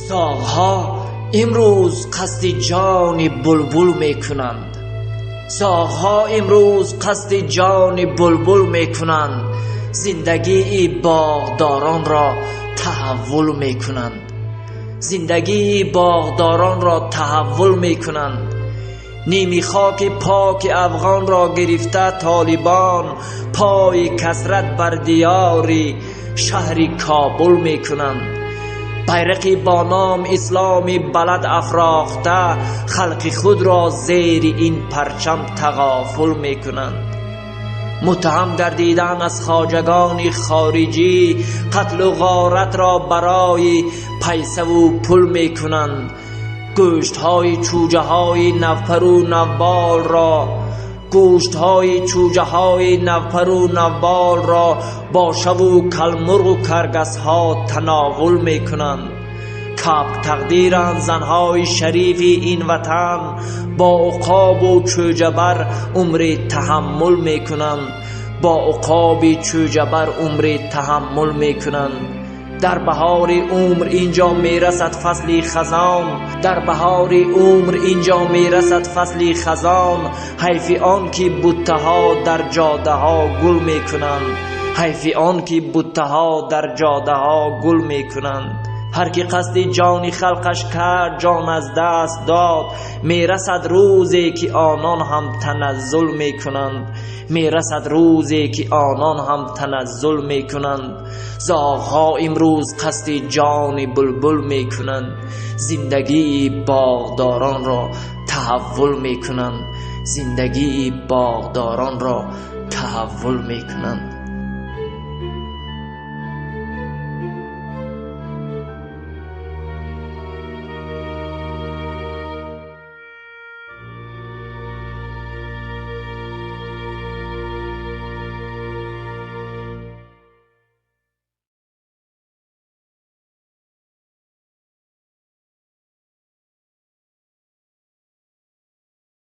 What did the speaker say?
زاغ‌ها امروز قصد جان بلبل میکنند. زاغ‌ها امروز قصد جان بلبل میکنند. زندگی باغداران را تحول میکنند. زندگی باغداران را تحول میکنند. نیمی خاک پاک افغان را گرفته طالبان پای کثرت بر دیاری شهر کابل میکنند. بیرقی با نام اسلامی بلد افراخته خلق خود را زیر این پرچم تغافل میکنند. متهم گردیدن از خواجگان خارجی قتل و غارت را برای پیسه و پول میکنند. گوشت های چوجه های نوپر و نوبال را با شب و کلمرغ و کرگس ها تناول میکنند. کبک تقدیرند زنهای شریف این وطن با عقاب و چوجبر عمر تحمل میکنند. تحمل میکنند. در بهار عمر اینجا میرسد فصل خزان. حیف آن که بوته ها در جاده ها گل میکنند. هر که قصد جان خلقش کرد جان از دست داد. میرسد روزی که آنان هم تنزل میکنند. زاغ‌ها امروز قصد جان بلبل میکنند. زندگی باغداران را تحول میکنند.